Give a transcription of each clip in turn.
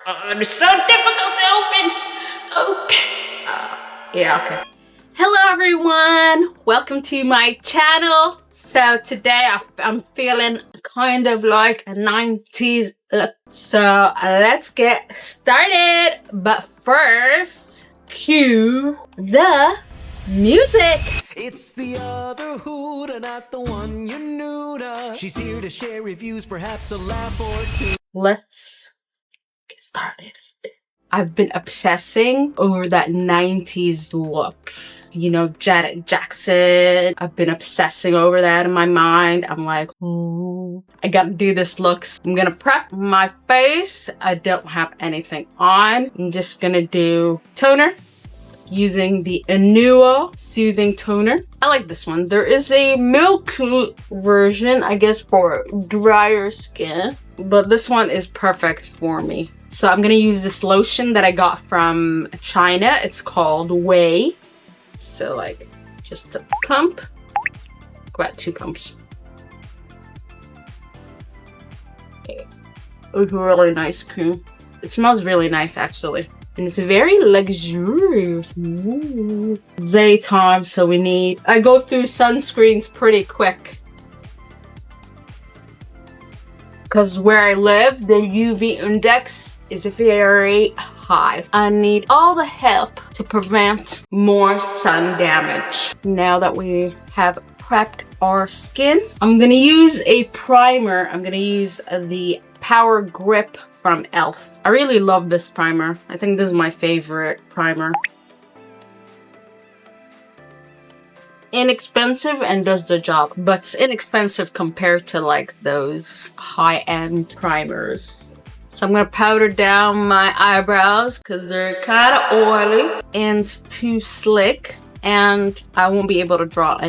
God, it's so difficult to open. Yeah, okay. Hello everyone, welcome to my channel. So today I'm feeling kind of like a 90s look. So let's get started. But first, cue the music. It's the other Huda, not the one you knew to. She's here to share reviews, perhaps a laugh or two. Let's get started. I've been obsessing over that 90s look. You know, Janet Jackson. I've been obsessing over that in my mind. I'm like, ooh, I gotta do this look. I'm gonna prep my face. I don't have anything on. I'm just gonna do toner using the Anua Soothing Toner. I like this one. There is a milky version, I guess, for drier skin, but this one is perfect for me. So I'm gonna use this lotion that I got from China. It's called Whey. So like just a pump, about 2 pumps. It's really nice cream. It smells really nice actually. And it's very luxurious. Ooh. Daytime, so I go through sunscreens pretty quick. Because where I live, the UV index is very high. I need all the help to prevent more sun damage. Now that we have prepped our skin, I'm gonna use a primer. I'm gonna use the Power Grip from e.l.f. I really love this primer. I think this is my favorite primer. Inexpensive and does the job, but it's inexpensive compared to like those high-end primers. So I'm gonna powder down my eyebrows because they're kind of oily and too slick, and I won't be able to draw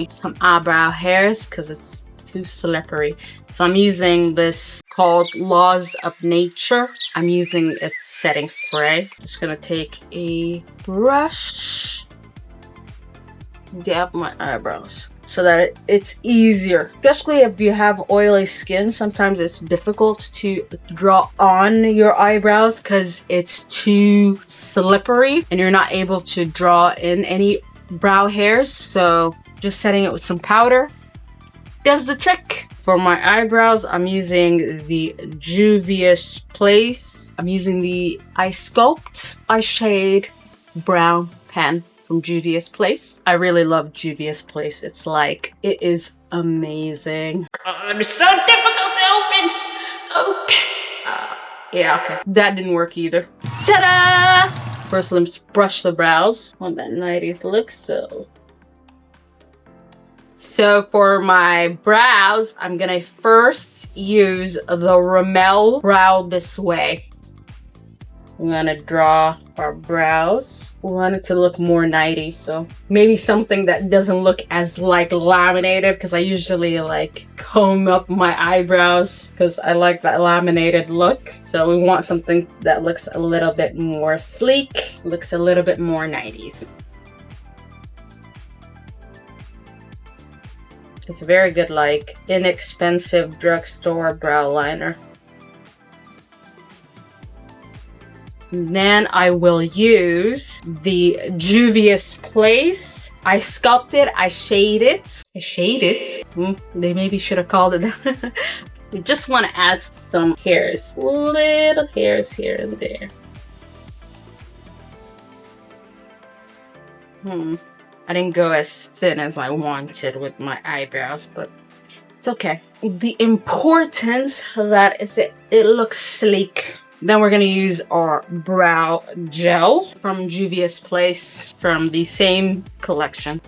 some eyebrow hairs because it's too slippery. So I'm using this called Laws of Nature. I'm using its setting spray. Just gonna take a brush, dab my eyebrows so that it's easier, especially if you have oily skin. Sometimes it's difficult to draw on your eyebrows because it's too slippery and you're not able to draw in any brow hairs. So just setting it with some powder does the trick. For my eyebrows, I'm using the Juvia's Place. I'm using the Eye Sculpt Eye Shade Brown pen from Juvia's Place. I really love Juvia's Place. It is amazing. God, it's so difficult to open. Yeah, okay. That didn't work either. Ta-da! First, let's brush the brows on that 90s look. So for my brows, I'm gonna first use the Rimmel Brow This Way. I'm gonna draw our brows. We want it to look more 90s, so maybe something that doesn't look as like laminated, because I usually like comb up my eyebrows because I like that laminated look. So we want something that looks a little bit more sleek, looks a little bit more 90s. It's a very good, like, inexpensive drugstore brow liner. And then I will use the Juvia's Place. I sculpt it, I shade it. They maybe should have called it that. We just want to add some hairs. Little hairs here and there. I didn't go as thin as I wanted with my eyebrows, but it's okay. The importance that is it looks sleek. Then we're gonna use our brow gel from Juvia's Place from the same collection.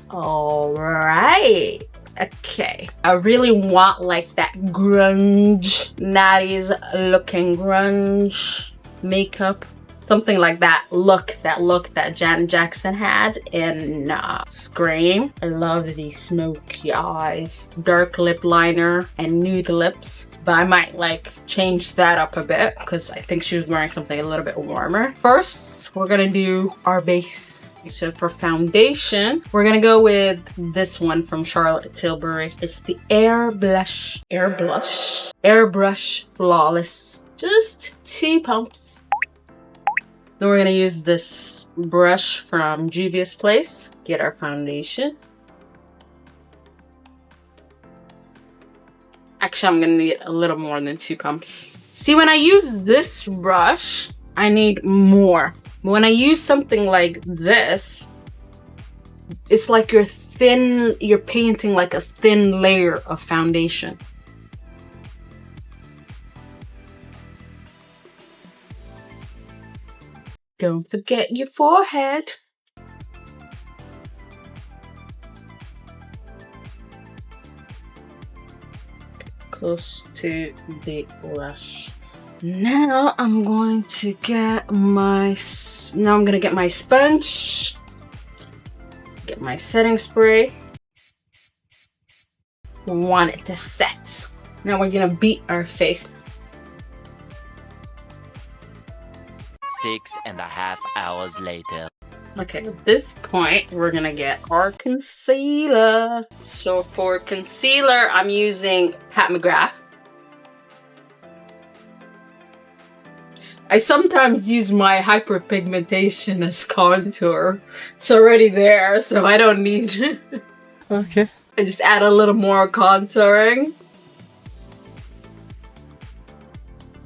All right. Okay. I really want like that grunge, 90s looking grunge makeup. Something like that look that Janet Jackson had in Scream. I love these smoky eyes, dark lip liner, and nude lips. But I might like change that up a bit because I think she was wearing something a little bit warmer. First, we're gonna do our base So for foundation, we're gonna go with this one from Charlotte Tilbury. It's the Airbrush Flawless. Just 2 pumps. Then we're gonna use this brush from Juvia's Place. Get our foundation. Actually, I'm gonna need a little more than 2 pumps. See, when I use this brush, I need more. When I use something like this, it's like you're painting like a thin layer of foundation. Don't forget your forehead. Close to the lash. Now I'm going to get my sponge. Get my setting spray. Want it to set. Now we're gonna beat our face. 6.5 hours later. Okay, at this point, we're gonna get our concealer. So for concealer, I'm using Pat McGrath. I sometimes use my hyperpigmentation as contour. It's already there, so I don't need it. Okay. I just add a little more contouring.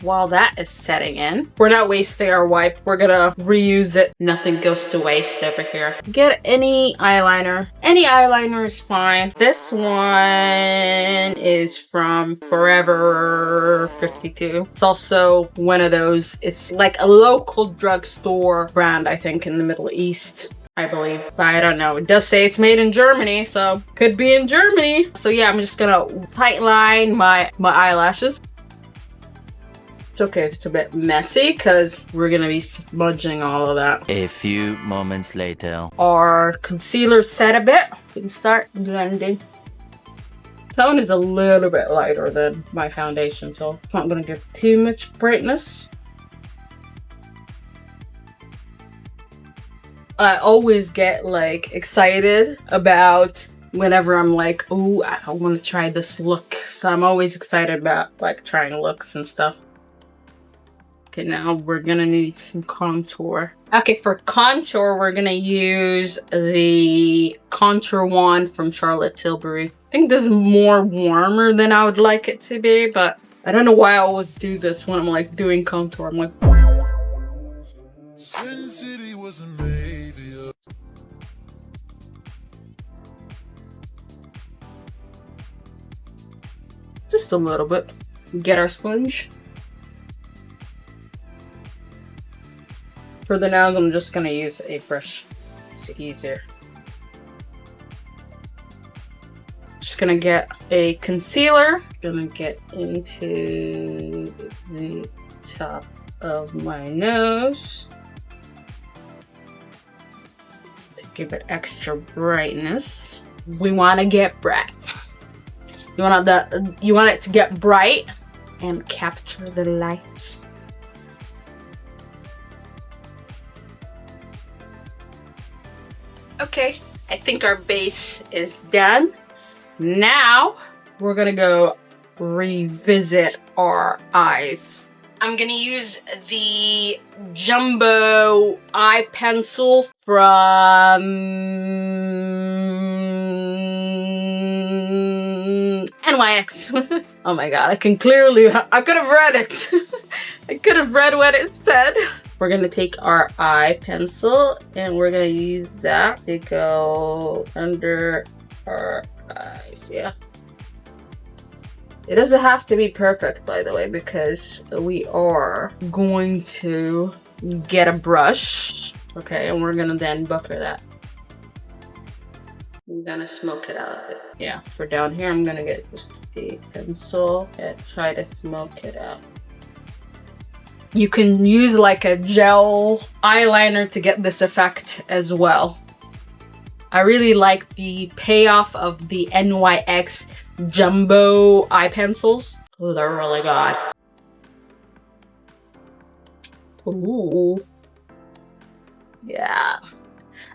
While that is setting in, we're not wasting our wipe. We're gonna reuse it. Nothing goes to waste over here. Get any eyeliner. Any eyeliner is fine. This one is from Forever 52. It's also one of those, it's like a local drugstore brand, I think, in the Middle East, I believe. But I don't know. It does say it's made in Germany, so could be in Germany. So yeah, I'm just gonna tightline my eyelashes. It's okay if it's a bit messy because we're gonna be smudging all of that. A few moments later. Our concealer set a bit. We can start blending. Tone is a little bit lighter than my foundation, so it's not gonna give too much brightness. I always get like excited about whenever I'm like, oh, I want to try this look. So I'm always excited about like trying looks and stuff. Okay, now we're gonna need some contour. Okay, for contour, we're gonna use the contour wand from Charlotte Tilbury. I think this is more warmer than I would like it to be, but I don't know why I always do this when I'm like doing contour. I'm like, Sin City was a just a little bit. Get our sponge. For the nails, I'm just gonna use a brush. It's easier. Just gonna get a concealer. Gonna get into the top of my nose to give it extra brightness. We want to get bright. You want it to get bright and capture the lights. Okay, I think our base is done. Now we're gonna go revisit our eyes. I'm gonna use the Jumbo eye pencil from NYX. Oh my god, I could have read it. I could have read what it said. We're gonna take our eye pencil and we're gonna use that to go under our eyes, yeah. It doesn't have to be perfect, by the way, because we are going to get a brush, okay, and we're gonna then buffer that. I'm gonna smoke it out a bit. Yeah, for down here, I'm gonna get just a pencil and try to smoke it out. You can use like a gel eyeliner to get this effect as well. I really like the payoff of the NYX Jumbo eye pencils. Oh, they're really good. Ooh. Yeah.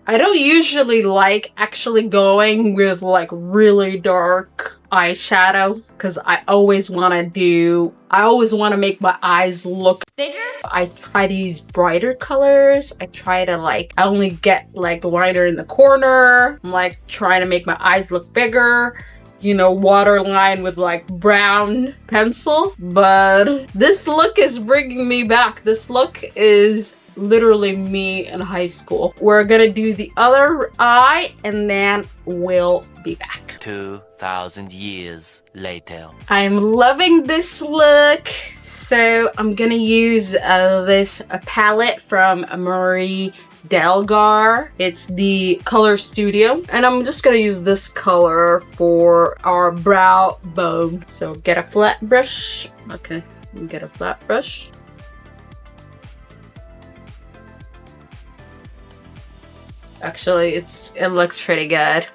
I don't usually like actually going with like really dark eyeshadow because I always want to make my eyes look bigger. I try to use brighter colors. I try to I only get like liner in the corner. I'm like trying to make my eyes look bigger. You know, waterline with like brown pencil. But this look is bringing me back. This look is literally me in high school. We're gonna do the other eye and then we'll be back. 2,000 years later. I'm loving this look. So I'm gonna use this palette from Marie Delgar. It's the Color Studio, and I'm just gonna use this color for our brow bone. So get a flat brush. Okay, get a flat brush. Actually, it looks pretty good.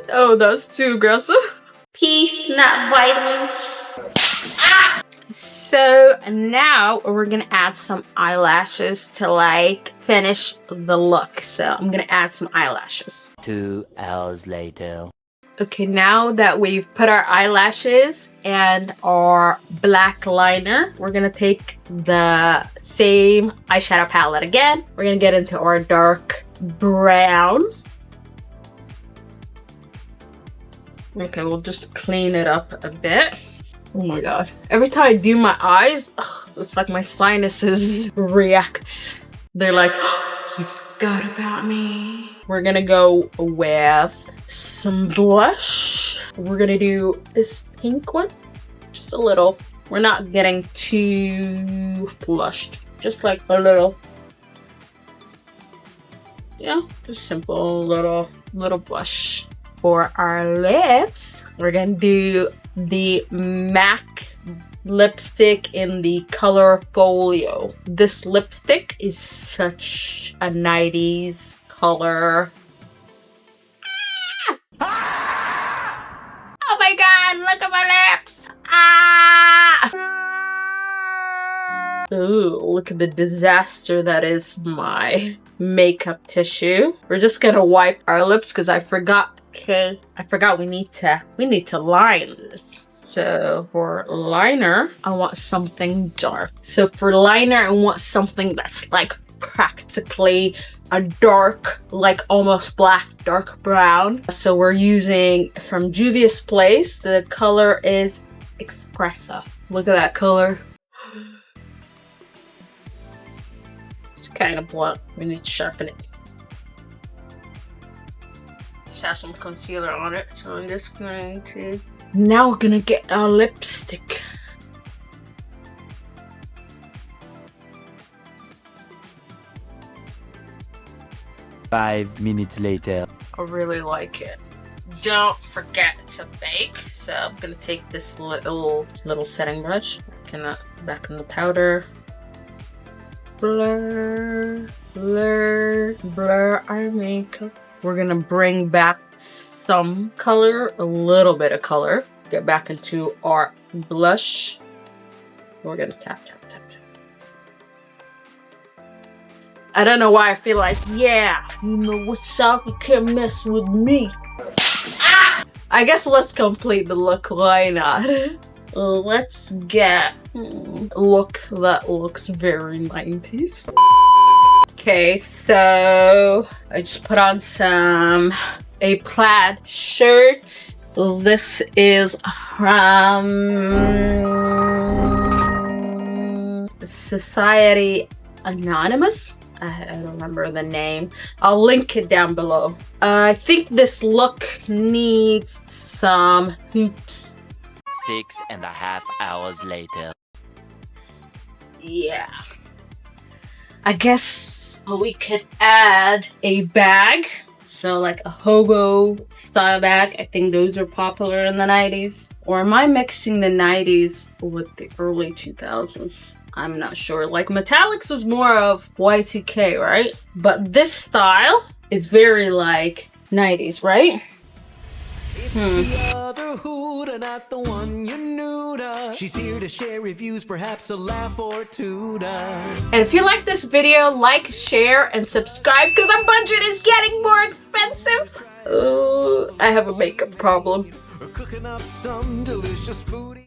Oh, that's too aggressive. Peace, not violence. Ah! So now we're gonna add some eyelashes to like finish the look. So I'm gonna add some eyelashes. 2 hours later. Okay, now that we've put our eyelashes and our black liner, we're gonna take the same eyeshadow palette again. We're gonna get into our dark brown. Okay, we'll just clean it up a bit. Oh my god. Every time I do my eyes, it's like my sinuses react. They're like, oh, you forgot about me. We're gonna go with some blush. We're gonna do this pink one. Just a little. We're not getting too flushed. Just like a little. Yeah, just simple little blush. For our lips, we're gonna do the MAC lipstick in the color Folio. This lipstick is such a 90s color. Ah! Oh my god, look at my lips! Ah! Ooh, look at the disaster that is my makeup tissue. We're just gonna wipe our lips because I forgot we need to line this. So for liner, I want something dark. So for liner, I want something that's like practically a dark, like almost black, dark brown. So we're using from Juvia's Place. The color is Espresso. Look at that color. It's kind of blunt. We need to sharpen it. Just have some concealer on it, so I'm just going to... Now we're gonna get our lipstick. Five minutes later. I really like it. Don't forget to bake. So I'm gonna take this little setting brush, back in the powder. Blur, blur, blur our makeup. We're gonna bring back some color, a little bit of color. Get back into our blush. We're gonna tap, tap, tap, tap. I don't know why I feel like, yeah, you know what's up, you can't mess with me. Ah! I guess let's complete the look, why not? Let's get a look that looks very 90s. Okay, so I just put on a plaid shirt. This is from Society Anonymous. I don't remember the name. I'll link it down below. I think this look needs some hoops. 6.5 hours later. Yeah. I guess we could add a bag. So like a hobo style bag. I think those are popular in the 90s. Or am I mixing the 90s with the early 2000s? I'm not sure. Like metallics was more of Y2K, right? But this style is very like 90s, right? It's the other Huda, not the one you knew to. She's here to share reviews, perhaps a laugh or two to. And if you like this video, like, share, and subscribe because our budget is getting more expensive. I have a makeup problem. Cooking up some delicious food.